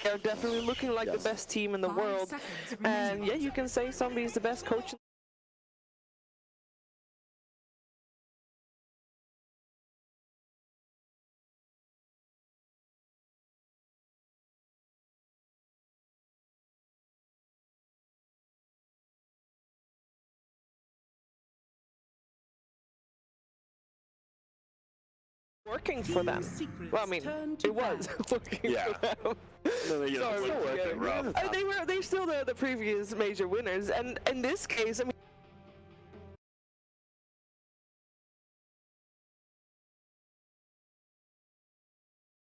They're definitely looking like the best team in the world. And yeah, you can say Zombie is the best coach. Working for them. Well, I mean, it was working for them. They're still the previous major winners, and in this case, I mean,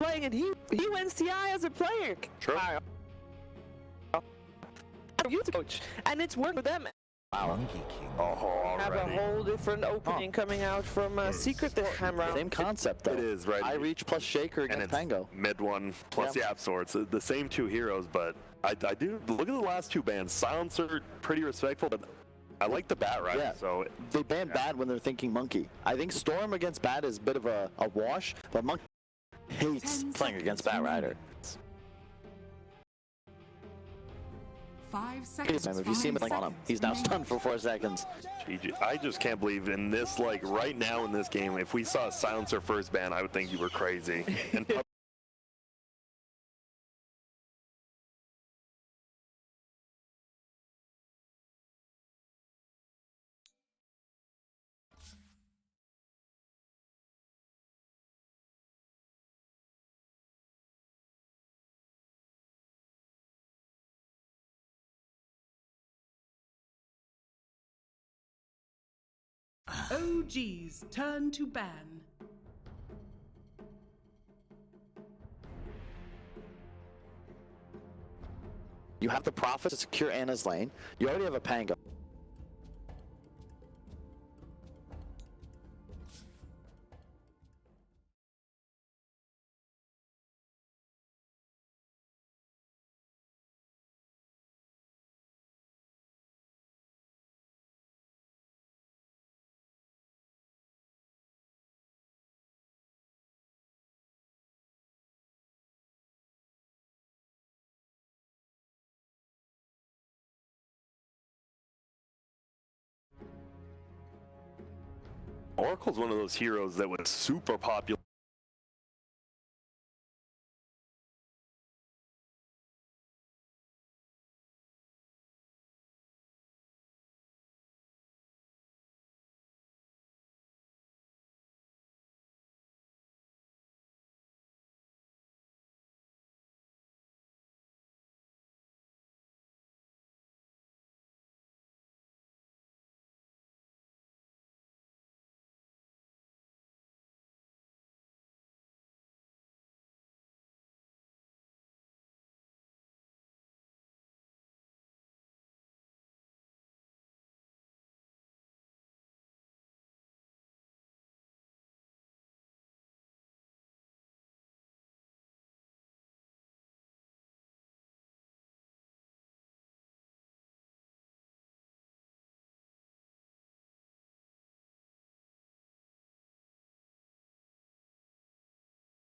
playing and he wins TI as a player. True. Youth coach, and it's worked for them. Wow. Have a whole different opening coming out from Secret this time around. Same concept though. It is, right? I reach plus Shaker against Pango. Mid one plus the Absol. It's the same two heroes, but I do look at the last two bans. Silencer pretty respectful, but I like the Bat Rider. Yeah. So they ban Bat when they're thinking Monkey. I think Storm against Bat is a bit of a wash, but Monkey hates playing against Bat Rider. 5 seconds. If you see him on him, he's now stunned for 4 seconds. I just can't believe in this, like right now in this game, if we saw a Silencer first ban, I would think you were crazy. And OG's turn to ban. You have the Prophet to secure Anna's lane. You already have a Pango. Oracle's one of those heroes that was super popular.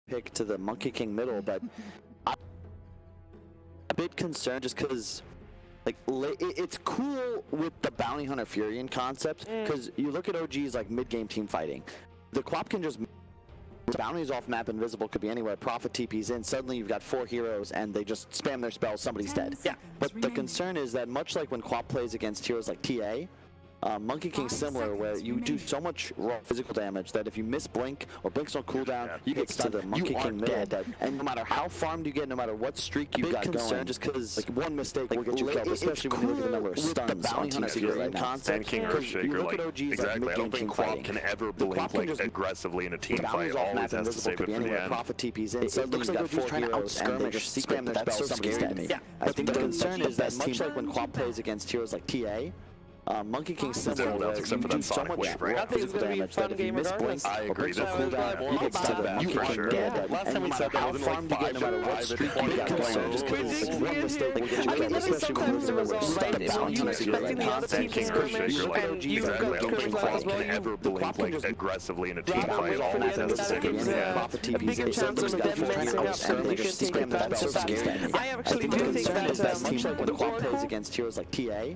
Pick to the Monkey King middle, but I'm a bit concerned just because like it's cool with the Bounty Hunter Furion concept because you look at OG's like mid-game team fighting. The Quap can just bounties off map, invisible, could be anywhere. Prophet TP's in, suddenly you've got 4 heroes and they just spam their spells, somebody's dead. Yeah, but the concern is that much like when Quap plays against heroes like TA, Monkey King's similar, where you do so much raw physical damage that if you miss Blink or Blink's no cooldown, you get stunned. The Monkey King middle, and no matter how farmed you get, no matter what streak you've got going, just because like one mistake will get you killed, especially when you look at the number of stuns on Team Secret right now. And King or Shaker, like, exactly. I don't think Quap can ever blink like aggressively in a team fight. Always has to save it for the end. Prophet TP's in, suddenly you've got 4 heroes and they just spam their spells, somebody's dead. I think the concern is that much like when Quap plays against heroes like TA, Monkey King Zero similar, downs except for that Sonic Wave, right? I think it's gonna be a fun game regardless. I agree. This will be more he gets to about the that you for can sure. get Yeah. Last time we said that how was far like you get no matter what streak you got going, just because one mistake will get you I mean, there is sometimes the result, right? So you expecting the other team to skirmish, and you've got skirmish left as well. Can ever believe like aggressively in a team Drop fight for always the has a that second. gives a bigger chance of them messing up, and you can take it back so fast. I actually do think that much like with the quad plays Oracle, against heroes like TA.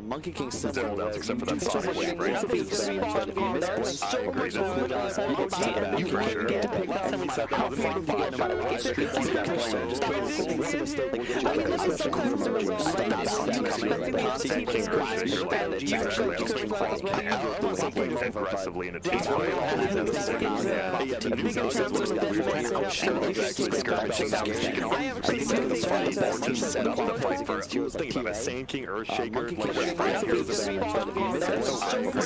Monkey King Zero similar, downs except for that so Sonic Wave, right? I think it's gonna be a fun game. There's so much fun outside of OG, and you can get to pick up how far you get, no matter what. It's I mean, this is sometimes the result, right? You expecting the other team to skirmish, and you've got skirmish left as well. Aggressively in a team Drop fight for always the has a that gives a bigger chance of them messing up, and you can take it back so fast. I actually do think that just set up the fight for heroes like think about a TA. Sand King Earthshaker Monkey like King what I think it's gonna be a fun game. There's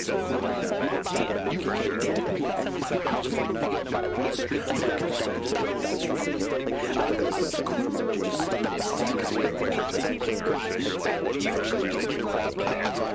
so much fun outside of OG, and you can get to pick up how far you get, no matter what. I mean, this is sometimes the result, right? You expecting the other team to skirmish, and you've got skirmish left as well.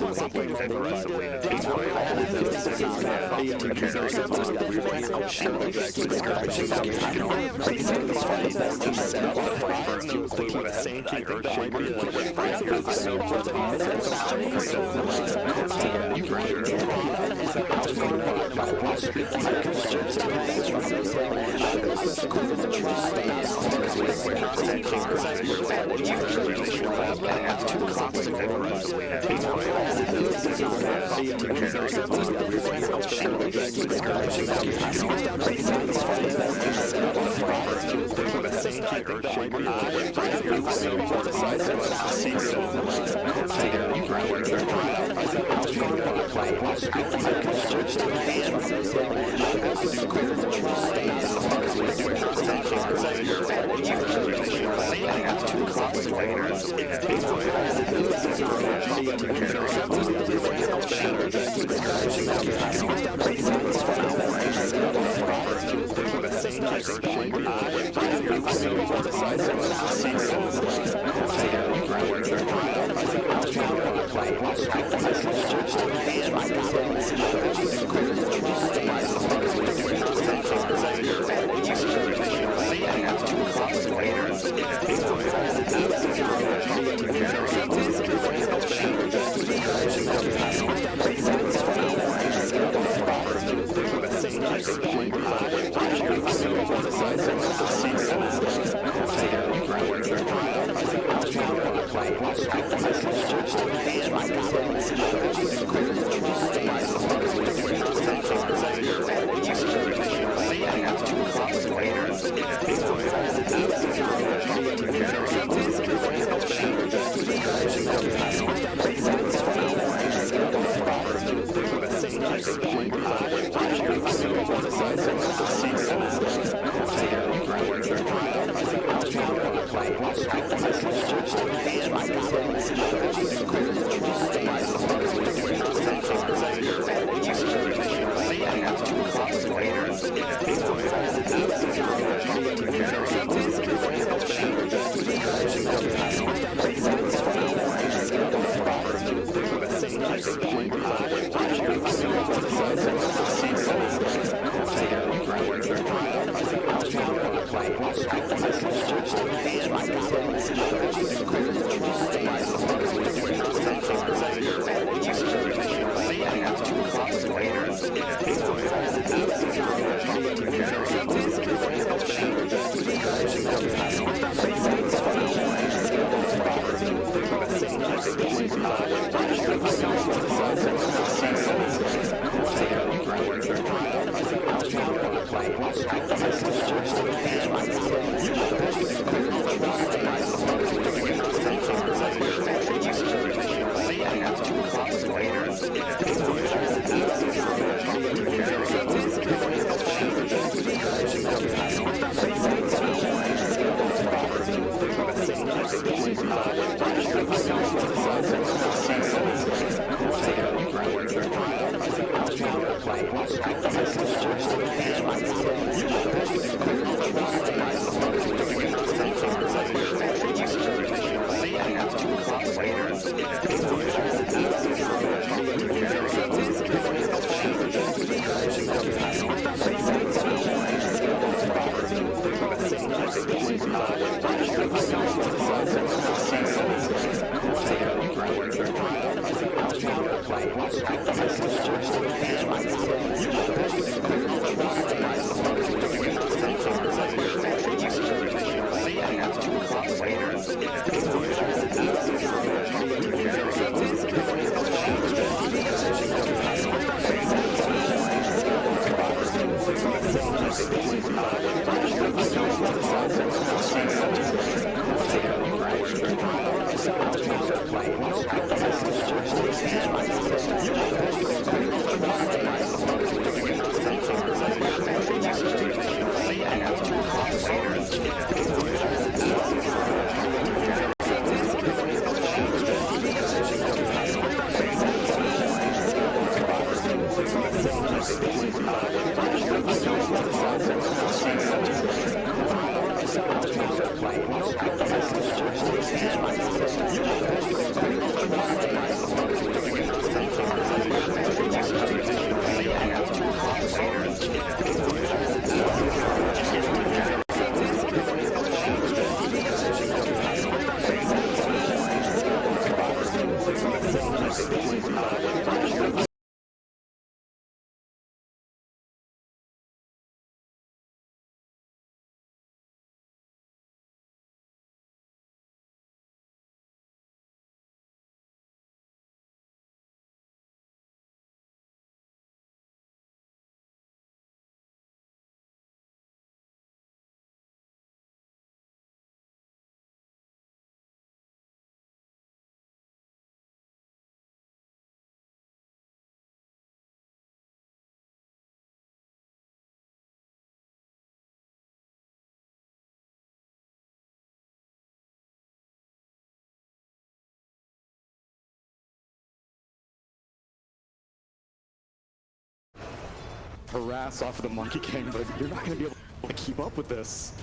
harass off of the Monkey King, but you're not going to be able to keep up with this.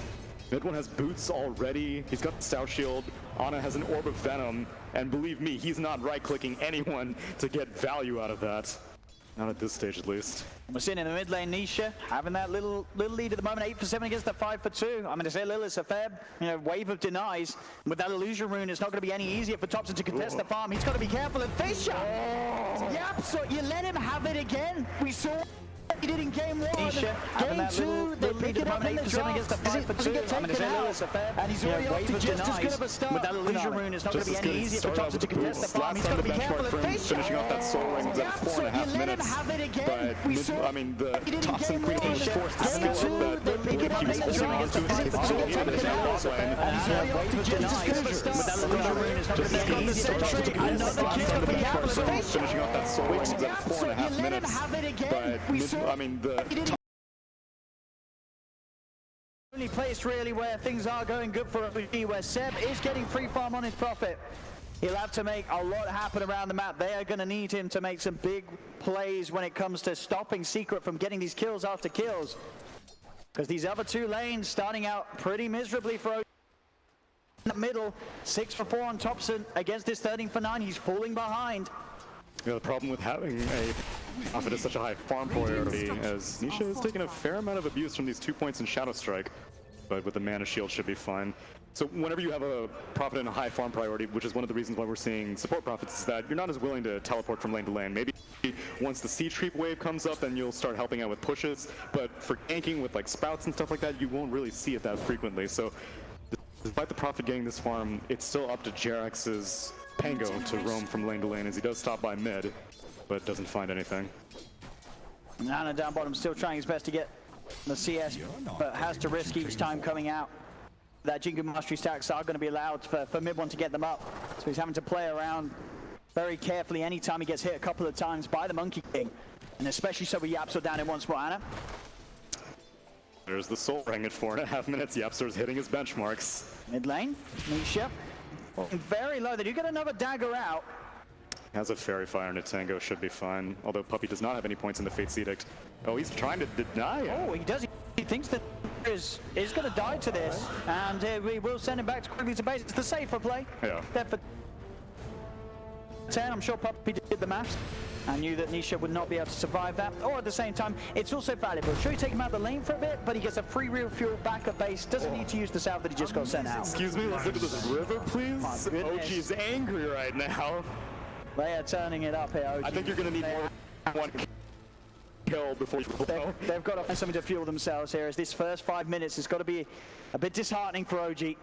Mid one has boots already. He's got the Stout Shield. Ana has an Orb of Venom, and believe me, he's not right-clicking anyone to get value out of that. Not at this stage, at least. We're seeing in the mid lane, Nisha having that little lead at the moment, 8 for 7 against the 5 for 2. I'm going to say little, it's a fair wave of denies. With that illusion rune, it's not going to be any easier for Thompson to contest the farm. He's got to be careful and face shot. Yep, so you let him have it again. We saw he did in game 1. Nisha, game 2, they pick it up in the draft. against the 5 for 2. Get taken out, and he's already off to just as good of a start. With that illusion rune, it's not going to be any easier for Thompson to contest the farm. He's got to be careful and face shot. Finishing off that soul ring was at 4.5 minutes. But, I mean, the Thompson Queen was forced to skill up that he was holding on to his capability in the bot lane. And he's already off to just as good of a start. With that illusion rune, it's not going to be any easier for Thompson to contest the farm. Finishing off that soul ring was at 4.5 minutes. But, I mean, the only place really where things are going good for OG, where Seb is getting free farm on his profit. He'll have to make a lot happen around the map. They are going to need him to make some big plays when it comes to stopping Secret from getting these kills after kills. Because these other two lanes starting out pretty miserably for OG. In the middle, 6 for 4 on Thompson against this 13 for 9. He's falling behind. Yeah, the problem with having a Prophet is such a high farm priority, as Nisha has taken a fair amount of abuse from these 2 points in Shadow Strike, but with the Mana Shield should be fine. So whenever you have a Prophet in a high farm priority, which is one of the reasons why we're seeing support Prophets, is that you're not as willing to teleport from lane to lane. Maybe once the Sea Creep wave comes up, then you'll start helping out with pushes, but for ganking with like spouts and stuff like that, you won't really see it that frequently. So despite the Prophet getting this farm, it's still up to Jerax's Pango to roam from lane to lane, as he does stop by mid, but doesn't find anything. Nana down bottom still trying his best to get the CS, but has to risk each time coming out. That Jingu Mastery stacks are going to be allowed for mid one to get them up, so he's having to play around very carefully anytime he gets hit a couple of times by the Monkey King, and especially so with Yapso down in one spot. Anna? There's the Soul Ring at 4.5 minutes. Yapso's hitting his benchmarks. Mid lane, Nisha. Very low. They do get another dagger out. Has a Fairy Fire and a Tango, should be fine. Although Puppey does not have any points in the Fate's Edict. Oh, he's trying to deny it. Oh, he does. He thinks that is going to die to this, and we will send him back quickly to base. It's the safer play. Yeah. There for 10. I'm sure Puppey did the maths. I knew that Nisha would not be able to survive that. Or at the same time, it's also valuable. Sure, you take him out the lane for a bit, but he gets a free refuel back at base. Doesn't need to use the south that he just got sent out. Excuse me, let's look at this river, please. OG's angry right now. They are turning it up here, OG. I think you're going to need more than one kill before you blow. They've got to find something to fuel themselves here, as this first 5 minutes has got to be a bit disheartening for OG.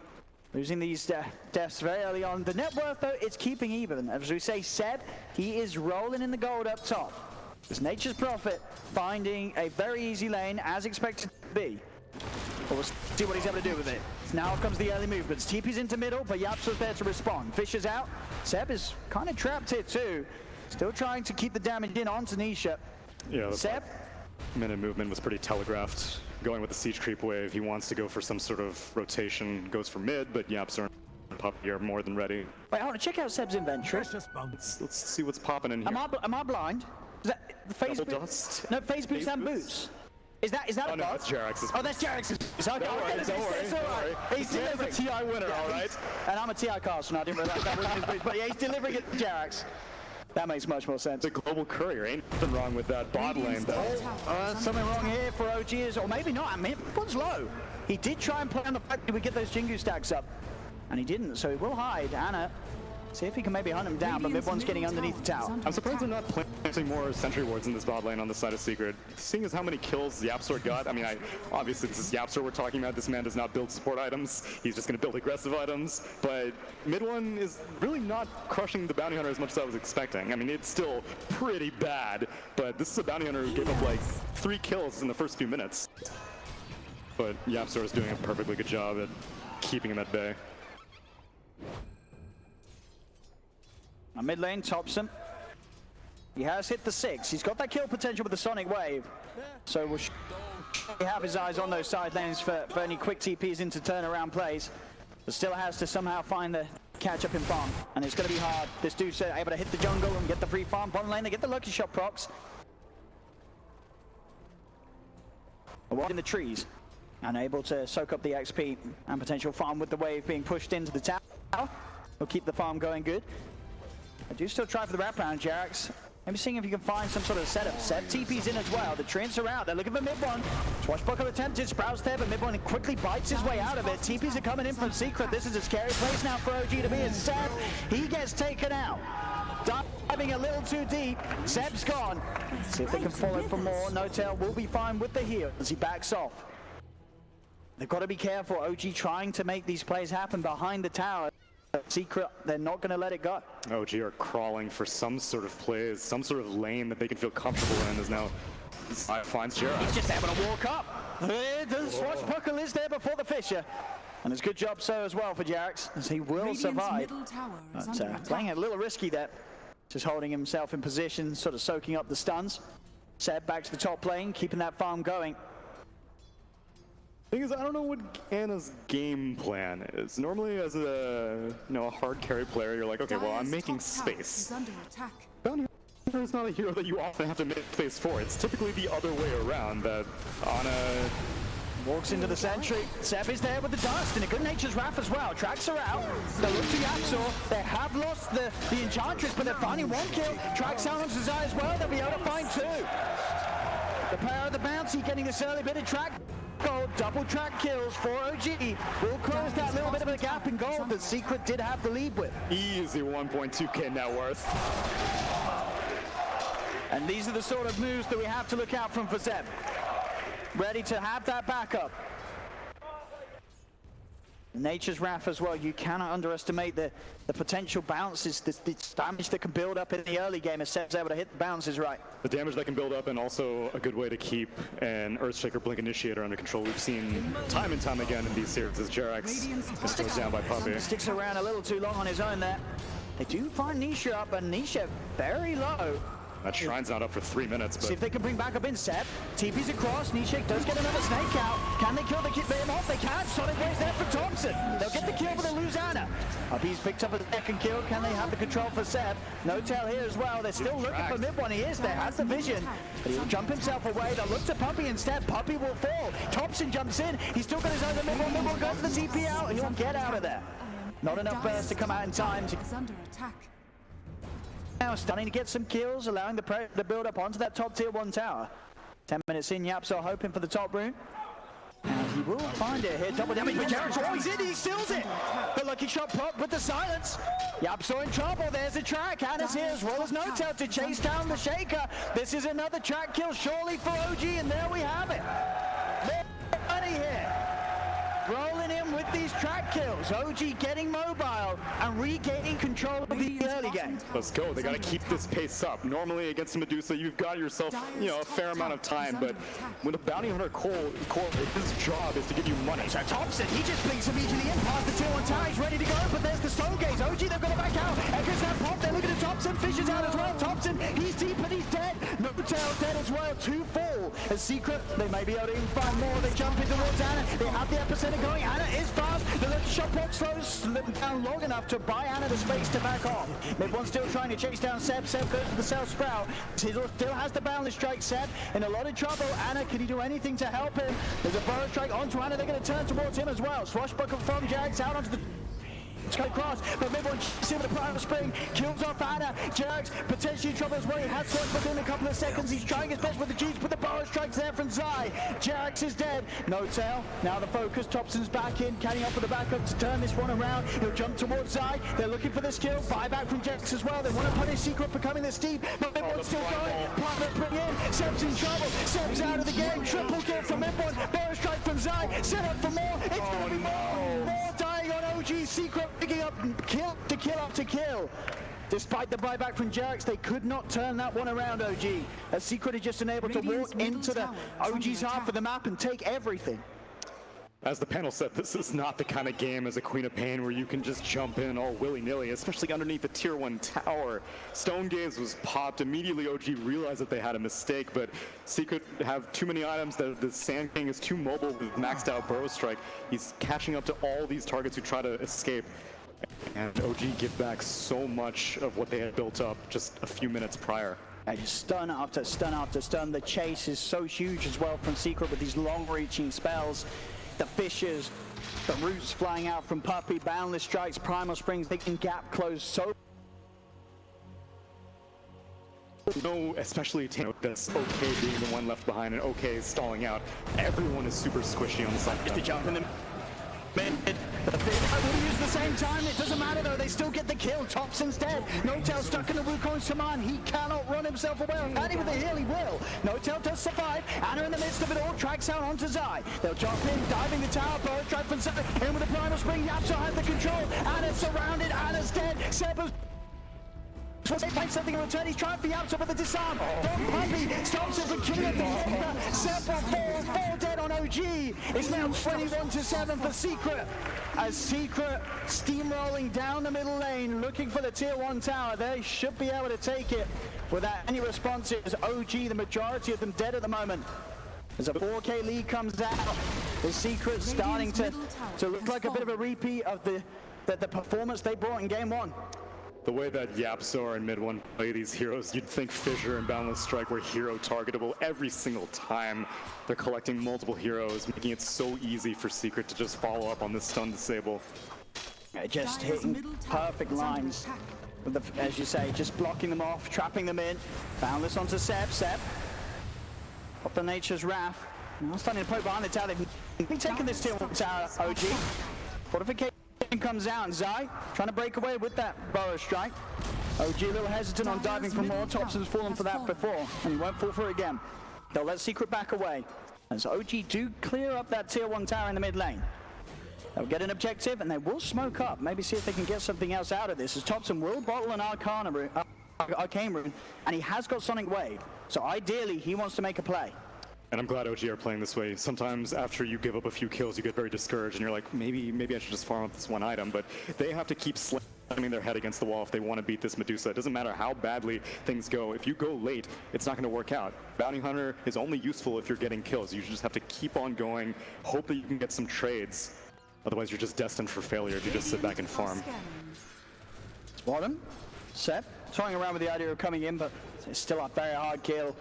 Losing these deaths very early on. The net worth, though, it's keeping even. As we say, Seb, he is rolling in the gold up top. It's Nature's Prophet finding a very easy lane, as expected to be. But we'll see what he's able to do with it. Now comes the early movements. TP's into middle, but Yapso's there to respond. Fisher's out. Seb is kind of trapped here, too. Still trying to keep the damage in onto Nisha. Yeah, Seb? Minute movement was pretty telegraphed. Going with the siege creep wave, he wants to go for some sort of rotation, goes for mid, but Yapso and Puppy are more than ready. Wait, hold on, check out Seb's inventory. Let's see what's popping in here. Am I blind? Is that the phase Double boost? dust? No, phase boost and boost? boost. Is that Oh a no, bug? that's Jerax's. Oh, that's Jerax's. Don't worry. He's He's a delivering. TI winner, all right? And I'm a TI caster, and I didn't realize that was his boost. But yeah, he's delivering it to Jerax. That makes much more sense. The global courier, ain't nothing wrong with that bot lane though. Something wrong here for OGs, or maybe not. I mean, one's low. He did try and play on the fact that we get those Jingu stacks up, and he didn't, so he will hide. Anna, see if he can maybe hunt him down, but mid-one's getting underneath the tower. I'm surprised they're not planting more sentry wards in this bot lane on the side of Secret. Seeing as how many kills Yapsor got, I mean, obviously this is Yapsor we're talking about. This man does not build support items. He's just going to build aggressive items. But mid one is really not crushing the bounty hunter as much as I was expecting. I mean, it's still pretty bad, but this is a bounty hunter who gave up like 3 kills in the first few minutes. But Yapsor is doing a perfectly good job at keeping him at bay. Mid lane, Thompson. He has hit the 6. He's got that kill potential with the Sonic Wave. So we'll have his eyes on those side lanes for any quick TPs into turnaround plays. But still has to somehow find the catch up in farm. And it's going to be hard. This dude's able to hit the jungle and get the free farm. Bottom lane, they get the lucky shot procs. In the trees. And able to soak up the XP and potential farm with the wave being pushed into the tower. Will keep the farm going good. I do still try for the wraparound, Jerax. Maybe seeing if you can find some sort of setup. Seb TP's in as well. The Treants are out. They're looking for mid-one. Swashbuckle attempted. Sprouts there, but mid-one quickly bites his way out of it. TP's are coming in from Secret. This is a scary place now for OG to be. And Seb, he gets taken out. Diving a little too deep. Seb's gone. See if they can follow for more. No-Tail will be fine with the heal as he backs off. They've got to be careful. OG trying to make these plays happen behind the tower. Secret, they're not going to let it go. OG are crawling for some sort of plays, some sort of lane that they can feel comfortable in. As now finds Jerax. He's just able to walk up. The Swashbuckle is there before the Fisher. And it's a good job so as well for Jerax, as he will survive. But playing it a little risky there. Just holding himself in position, sort of soaking up the stuns. Seb back to the top lane, keeping that farm going. Thing is, I don't know what Anna's game plan is. Normally, as a a hard carry player, you're like, okay, well, I'm making space. Bounty Hunter is not a hero that you often have to make space for. It's typically the other way around. That Anna walks into the sentry. Seb is there with the dust and a good nature's wrath as well. Tracks are out. They look to Yapsor. They have lost the Enchantress, but they're finding 1 kill. Tracks silences eye as well. They'll be able to find 2. The power of the bouncy getting this early bit of track. Gold, double track kills for OG. Will close that little bit of a gap in gold that Secret did have the lead with. easy 1.2k net worth. And these are the sort of moves that we have to look out from for Zeb. Ready to have that backup. Nature's Wrath as well. You cannot underestimate the potential bounces, the damage that can build up in the early game as Seb's able to hit the bounces right. The damage that can build up, and also a good way to keep an Earthshaker Blink Initiator under control. We've seen time and time again in these series as Jerax is closed down by Puppy. Sticks around a little too long on his own there. They do find Nisha up, and Nisha very low. That Shrine's not up for 3 minutes, but See if they can bring back up in Seb. TP's across. Nishik does get another snake out. Can they kill the Behemoth? They can. Sonic Wave's there for Thompson. They'll get the kill, but they'll lose Anna. He's picked up a second kill. Can they have the control for Seb? No-Tail here as well. They're still looking for mid-one. He is there. Has the vision. But he'll jump himself away. They'll look to Puppy instead. Puppy will fall. Thompson jumps in. He's still got his own mid-one. Mid-one goes to the TP out, and he'll get out of there. Not enough burst to come out in time to... under attack. Now starting to get some kills, allowing the build up onto that top tier 1 tower. 10 minutes in, Yapsor hoping for the top rune. And he will find it here. Double damage with Jerax. Oh, he's in, he steals it. The lucky shot pop with the silence. Yapsor in trouble. There's a track. Anna's here as well as No-Tail to chase down the Shaker. This is another track kill surely for OG, and there we have it. More money here. Rolling in with of these track kills. OG getting mobile and regaining control of the early game. Let's go. They got to keep this pace up. Normally against Medusa, you've got yourself, a fair amount of time, but when a bounty hunter Cole, his job is to give you money. So Thompson, he just blinks immediately in past the tier 1 tower. He's ready to go, but there's the stone gates. OG, they've got to back out. Echoes that pop. They're looking at Thompson. Fishes out as well. Thompson, he's deep and he's dead. Notail dead as well. 2 fall. A secret, they may be able to even find more. They jump in towards Anna. They have the epicenter going. Anna is fast. The shot block slows them down long enough to buy Anna the space to back off. Mid-1 still trying to chase down Seb. Seb goes to the South Sprout. Sizzle still has the boundless strike. Seb in a lot of trouble. Anna, can he do anything to help him? There's a burrow strike onto Anna. They're going to turn towards him as well. Swashbuckle from Jags out onto the cross, but Mid-1 see with the primal spring, kills off Anna. Jags potentially in trouble as well. He has sword within a couple of seconds. He's trying his best with the G's, but the burrow strikes there from Zai. Jags is dead. No tail. Now the focus. Thompson's back in. Can he offer the backup to turn this one around? He'll jump towards Zai. They're looking for this kill. Buyback from Jags as well. They want to punish Secret for coming this deep, but Mid-1 still going. Primal bring in. Seb's in trouble. Seb's out of the game. Triple kill from Mid-1. Burrow strike from Zai. Set up for more. It's going to be more. More dying on OG. Secret picking up kill to kill after kill. Despite the buyback from Jerks, they could not turn that one around, OG. As Secret is just unable to walk into the OG's half of the map and take everything. As the panel said, this is not the kind of game as a Queen of Pain where you can just jump in all willy-nilly, especially underneath the tier 1 tower. Stone Gaze was popped. Immediately OG realized that they had a mistake, but Secret have too many items. The Sand King is too mobile with maxed out Burrow Strike. He's catching up to all these targets who try to escape. And OG give back so much of what they had built up just a few minutes prior. And just stun after stun after stun. The chase is so huge as well from Secret with these long-reaching spells. The fishes, the roots flying out from Puppy, boundless strikes, primal springs, they can gap close so. No, especially that's OK being the one left behind and OK stalling out. Everyone is super squishy on the side. Just to jump in the mid. The fish will use the same time. It doesn't matter though. They still get the kill. Thompson's dead. No-Tail stuck in the Wukong's command. He cannot run himself away. And with the heal, he will. No-Tail does survive. Anna in the midst of it all tracks out onto Zai. They'll jump in, diving the tower. Burrow strike from Zai. In with the primal spring. Yapso has the control. Anna's surrounded. Anna's dead. Sebu's they find something in return. He's trying for Yapso with the disarm. From Puppy stops him from killing the Seb will fall dead on OG. It's now 21-7 for Secret. As Secret steamrolling down the middle lane, looking for the tier 1 tower. They should be able to take it without any responses. OG, the majority of them dead at the moment. As a 4K lead comes out, the Secret starting to look like a bit of a repeat of the performance they brought in game 1. The way that Yapso and Mid-1 play these heroes, you'd think Fissure and Boundless Strike were hero targetable every single time. They're collecting multiple heroes, making it so easy for Secret to just follow up on this stun disable. Just hitting perfect lines. With the, as you say, just blocking them off, trapping them in. Boundless onto Seb. Seb. Up the Nature's Wrath. Now starting to poke behind the tower. They've been taking this tier 1 tower, OG. Fortification comes out, and Zai trying to break away with that Burrow strike. OG a little hesitant on diving for more. Thompson's fallen for that before, and he won't fall for it again. They'll let Secret back away. As OG do clear up that tier 1 tower in the mid lane. They'll get an objective, and they will smoke up. Maybe see if they can get something else out of this, as Thompson will bottle an Arcane Rune, and he has got Sonic Wave. So ideally, he wants to make a play. And I'm glad OG are playing this way. Sometimes after you give up a few kills, you get very discouraged and you're like, maybe I should just farm up this one item. But they have to keep slamming their head against the wall if they want to beat this Medusa. It doesn't matter how badly things go. If you go late, it's not going to work out. Bounty Hunter is only useful if you're getting kills. You just have to keep on going, hope that you can get some trades. Otherwise, you're just destined for failure if you just sit back and farm. Bottom, Seb, toying around with the idea of coming in, but it's still a very hard kill.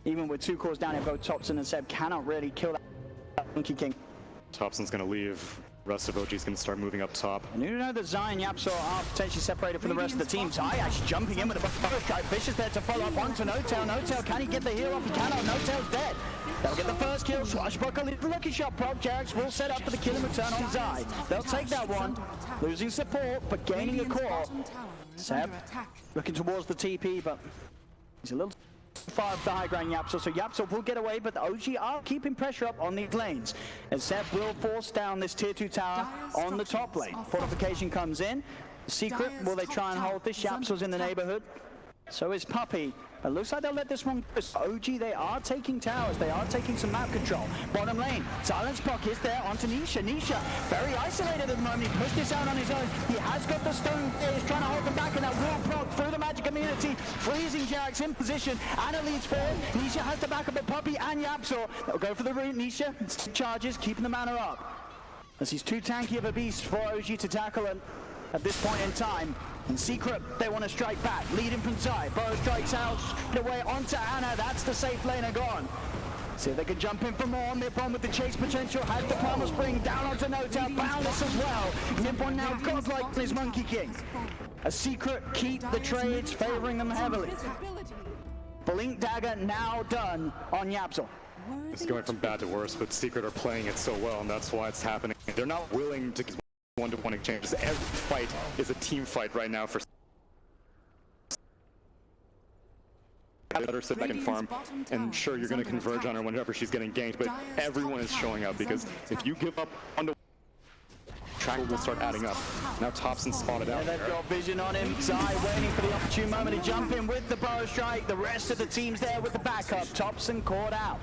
Even with 2 cores down here, both Thompson and Seb cannot really kill that Monkey King. Thompson's going to leave. Rest of OG's going to start moving up top. And you know that Zai and Yapso are potentially separated from the rest of the team. Zai actually jumping in with a Burrow strike. Vicious there to follow up onto No-Tail. No-Tail, can he get the heal off? He cannot. No-Tail's dead. They'll get the first kill. Swashbuckle, the lucky shot. Prog Jags will set up for the kill in return on Zai. They'll take that one. Losing support, but gaining a core. Seb looking towards the TP, but he's a little far of the high ground Yapso, so Yapso will get away, but the OG are keeping pressure up on these lanes. And Seb will force down this tier 2 tower on the top lane. Fortification comes in. Secret, will they try and hold this? Yapso's in the neighborhood. So is Puppey. It looks like they'll let this one go. OG, they are taking towers. They are taking some map control. Bottom lane, Silence Block is there onto Nisha. Nisha, very isolated at the moment. He pushed this out on his own. He has got the stone. He's trying to hold them back, and that will proc through the magic immunity, freezing Jax in position. Anna leads forward. Nisha has to back up at Puppey and Yapso. They'll go for the route. Nisha charges, keeping the mana up. As he's too tanky of a beast for OG to tackle at this point in time. And Secret, they want to strike back, leading from side. Burrow strikes out, away onto Anna. That's the safe laner gone. See if they can jump in for more. Midbon with the chase potential, has the Primal Spring down onto Nota, Boundless as well. Midbon now godlike on his Monkey King. A Secret keep the trades, favoring them heavily. Blink Dagger now done on Yapso. It's going from bad to worse, but Secret are playing it so well, and that's why it's happening. They're not willing to one-to-one exchanges. Every fight is a team fight right now for let her sit back and farm, and sure, you're going to converge on her whenever she's getting ganked, but everyone is showing up, because if you give up on track will start adding up. Now Thompson spotted out. And they've got vision on him. Zai waiting for the opportune moment to jump in with the Burrow Strike. The rest of the team's there with the backup. Thompson caught out.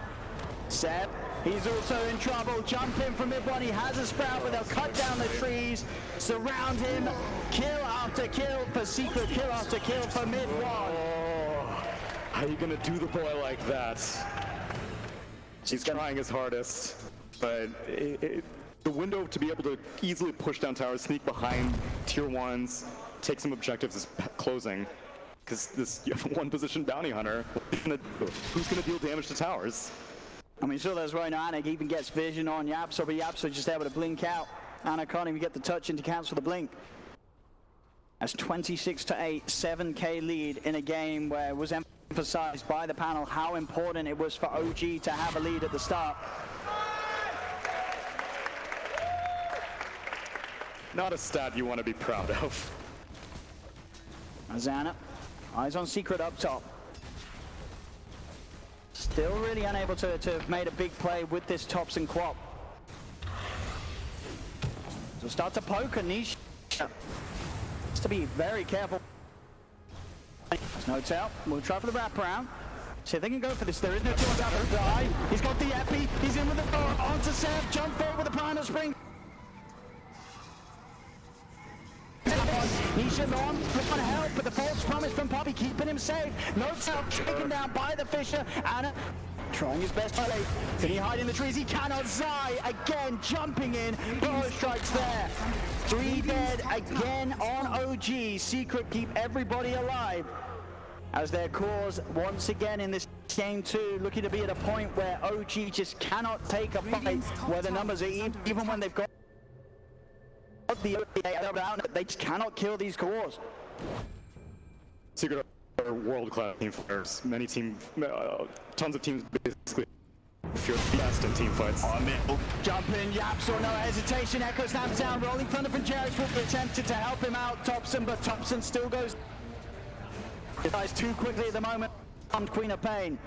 Seb, he's also in trouble. Jump in from mid-one. He has a sprout, but they'll cut down the trees, surround him. Kill after kill for Secret, kill after kill for mid-one. Oh, how are you gonna do the boy like that? He's trying his hardest, but the window to be able to easily push down towers, sneak behind tier 1s, take some objectives is closing. Because you have a one-position bounty hunter. Who's gonna deal damage to towers? I mean, so that's why Anik even gets vision on Yapso, but Yapso just able to blink out. Anna can't even get the touch in to cancel the blink. That's 26-8, 7k lead in a game where it was emphasized by the panel how important it was for OG to have a lead at the start. Not a stat you want to be proud of. As Anna, eyes on Secret up top. Still really unable to have made a big play with this Thompson quap. So start to poke a niche. Has to be very careful. There's no tell. We'll try for the wraparound. See if they can go for this. There is no two out of die. He's got the epi. He's in with the door. Onto Seth. Jump forward with the Primal Spring. Nisha on, looking to help, but the false promise from Poppy keeping him safe. No help, taken down by the Fisher. Anna trying his best to play. Can he hide in the trees? He cannot. Zai again jumping in. Burrow strikes there. 3 dead again on OG. Secret keep everybody alive as their cause once again in this game 2, looking to be at a point where OG just cannot take a fight where the numbers are even when they've got they just cannot kill these cores. Secret are world-class team fighters. Many tons of teams basically fear the best in team fights. Jump in, Yapso, no hesitation. Echo snaps down. Rolling Thunder from Jarrett will be attempted to help him out. Thompson, but Thompson still goes. He dies too quickly at the moment. Queen of Pain.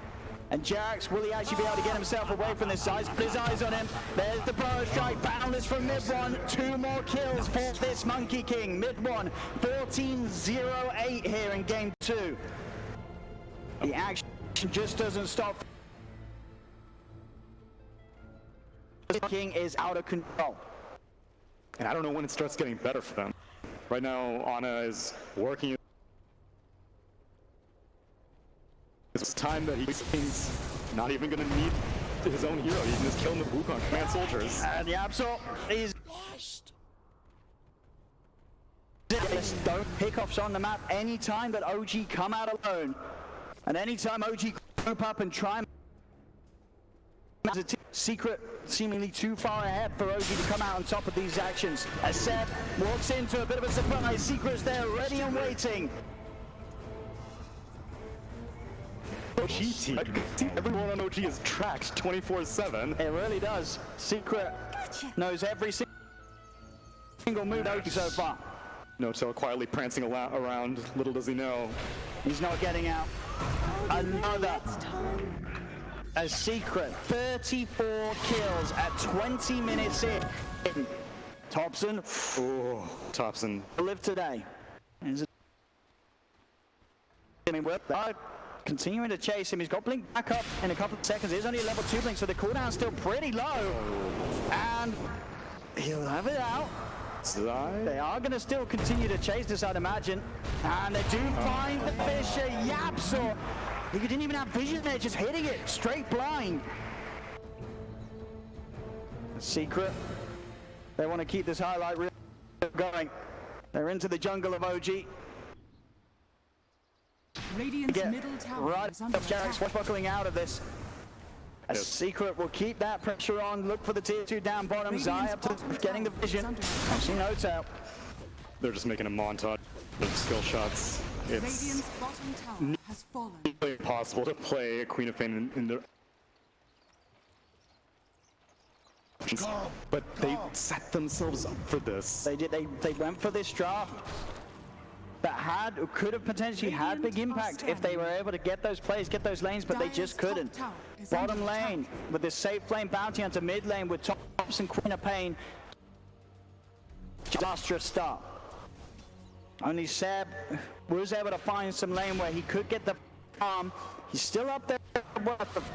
And Jax, will he actually be able to get himself away from this size? Put his eyes on him. There's the Burrow Strike. Boundless from mid-one. 2 more kills for this Monkey King. Mid-one. 14-0-8 here in game 2. The action just doesn't stop. King is out of control. And I don't know when it starts getting better for them. Right now, Ana is working. It's time that he's not even going to need his own hero. He can just kill him with Wukong command soldiers. And Yapso is don't pickoffs on the map anytime that OG come out alone. And anytime OG group up and try and Secret seemingly too far ahead for OG to come out on top of these actions. As Seb walks into a bit of a surprise, Secret's there ready and waiting. OG team. Everyone on OG is tracked 24/7. It really does. Secret knows every single move OG so far. Noto quietly prancing around. Little does he know. He's not getting out. another. A secret 34 kills at 20 minutes in. Thompson. Oh, Thompson. Live today. Continuing to chase him. He's got Blink back up in a couple of seconds. He's only a level 2 Blink, so the cooldown's still pretty low. And he'll have it out. They are going to still continue to chase this, I'd imagine. And they do find the Fisher. Yapsor. He didn't even have vision there, just hitting it straight blind. The secret. They want to keep this highlight reel going. They're into the jungle of OG. Radiant's middle tower Right is under up, Jarek, attack. swashbuckling out of this. A secret will keep that pressure on. Look for the tier 2 down bottom. Zai up to getting the vision. I've seen Hotel. They're just making a montage of skill shots. It's Radiant's bottom tower has fallen. impossible to play a Queen of Pain in the... But they set themselves up for this. They did. They went for this draft that could have potentially had big impact if they were able to get those plays, get those lanes, but they just couldn't. Bottom lane with this safe flame bounty onto mid lane with Thompson, Queen of Pain. Disastrous start. Only Seb was able to find some lane where he could get the farm. He's still up there,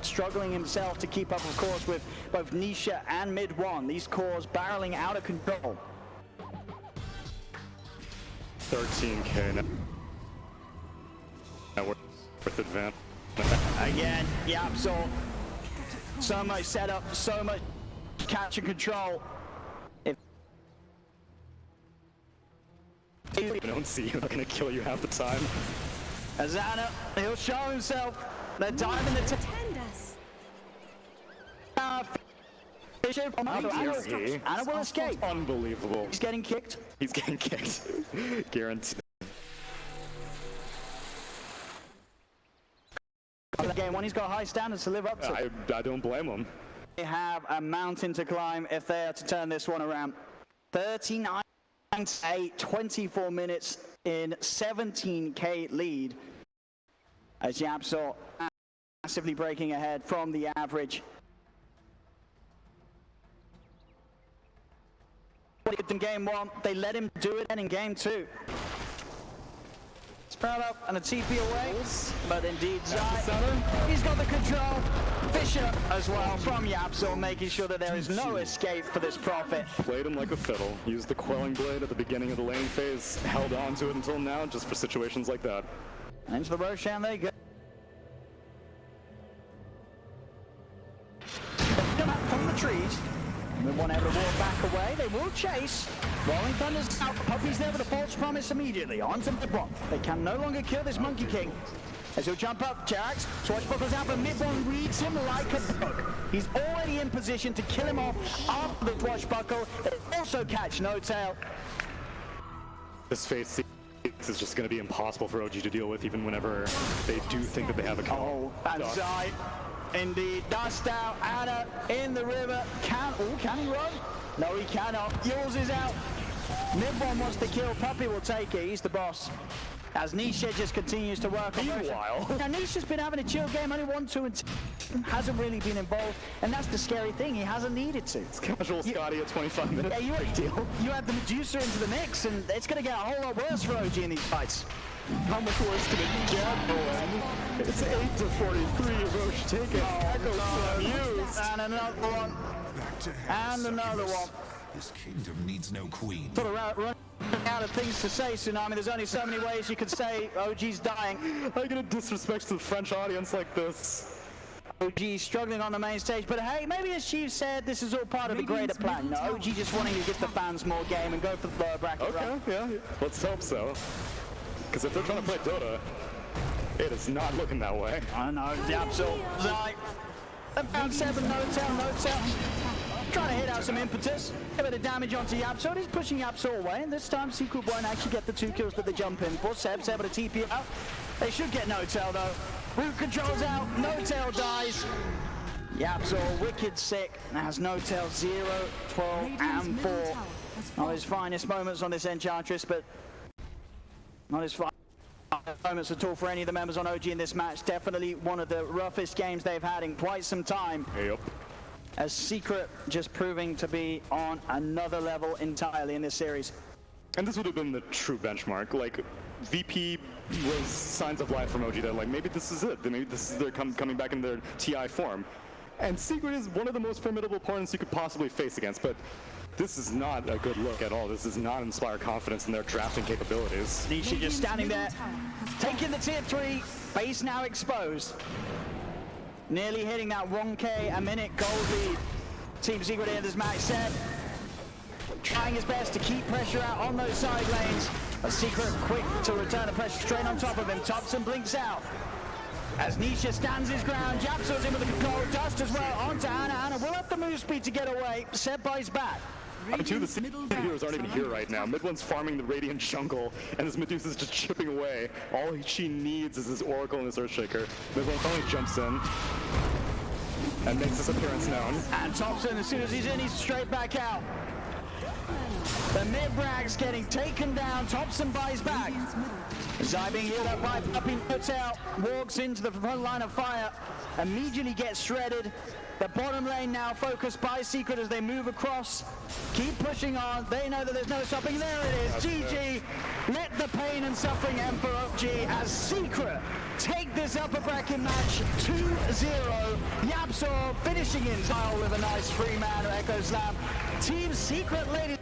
struggling himself to keep up, of course, with both Nisha and mid one. These cores barreling out of control. 13k now we're with advantage. Again, Yapsor. So much setup, so much catch and control. If You don't see you, they're gonna kill you half the time. Azana, he'll show himself. They're diving the Tend us. Fisher from Anna will escape. Unbelievable. He's getting kicked. He's getting kicked. Guaranteed. Game one, he's got high standards to live up to. I don't blame him. They have a mountain to climb if they are to turn this one around. 39-8, 24 minutes in 17k lead. As Yapsor massively breaking ahead from the average. In game one, they let him do it, and in game two. Sprout up and a TP away, but indeed Zai, he's got the control. Fisher as well from Yapsor, making sure that there is no escape for this Prophet. Played him like a fiddle. Used the Quelling Blade at the beginning of the lane phase. Held on to it until now, just for situations like that. And into the Roshan they go. Come out from the trees. They want able to walk back away. They will chase. Rolling Thunder's out. Puppy's there with a false promise immediately. On to mid-one. They can no longer kill this Monkey King. As he'll jump up, Jax. Swashbuckles out, but mid-one reads him like a book. He's already in position to kill him off after the swashbuckle. They also catch No Tail. This phase is just going to be impossible for OG to deal with, even whenever they do think that they have a kill. Oh, and Zai. Indeed, dust out, Anna in the river. Can he run? No, he cannot. Yours is out. Mid-one wants to kill. Puppy will take it. He's the boss. As Nisha just continues to work on Meanwhile, now Nisha's been having a chill game, only 1, 2, and 2. Hasn't really been involved, and that's the scary thing. He hasn't needed to. it's casual Scotty at 25 minutes. Yeah, you add the Medusa into the mix, and it's going to get a whole lot worse for OG in these fights. How much worse can it get, Bowen? It's 8-43. Roche, take it. Echo use. And another one. And another one. This kingdom needs no queen. Sort of running out of things to say, Tsunami. There's only so many ways you could say OG's dying. How can it disrespect the French audience like this? OG struggling on the main stage, but hey, maybe as Chief said, this is all part of the greater plan. No, OG just wanting to give the fans more game and go for the lower bracket. Okay, run. yeah. Let's hope so. Because if they're trying to play Dota, it is not looking that way. I know, Yapsor, Zai. They found 7, no tail. Trying to hit out some impetus. A bit of damage onto Yapsor. He's pushing Yapsor away, and this time Secret won't actually get the 2 kills that they jump in for. Seb's able to TP out. They should get no tail though. Root controls out, no tail dies. Yapsor, wicked sick. Now has no tail, 0, 12, and 4. Not his finest moments on this Enchantress, but not his finest moments at all for any of the members on OG in this match. Definitely one of the roughest games they've had in quite some time. Yep. As Secret just proving to be on another level entirely in this series. And this would have been the true benchmark. Like, VP was signs of life from OG that, like, maybe this is it. Maybe this is their coming back in their TI form. And Secret is one of the most formidable opponents you could possibly face against, but this is not a good look at all. This does not inspire confidence in their drafting capabilities. Nisha just standing there, taking the tier 3, base now exposed. Nearly hitting that 1k a minute gold lead. Team Secret in this match set. Trying his best to keep pressure out on those side lanes. A Secret quick to return the pressure straight on top of him. Thompson blinks out. As Nisha stands his ground, Japso's in with the gold dust as well onto Anna. Anna will have the move speed to get away. Seb buys back. Two of the Secret heroes aren't even here right now. Mid one's farming the Radiant jungle, and this Medusa's just chipping away. All she needs is this Oracle and this Earthshaker. Mid one finally jumps in and makes his appearance known. And Thompson, as soon as he's in, he's straight back out. The mid-brag's getting taken down. Thompson buys back. Zai being healed up by Puppy puts out, walks into the front line of fire, immediately gets shredded. The bottom lane now focused by Secret as they move across. Keep pushing on. They know that there's no stopping. There it is. GG. Let the pain and suffering end for OG as Secret take this upper bracket match 2-0. Yapsor finishing in style with a nice free man Echo Slam. Team Secret, ladies.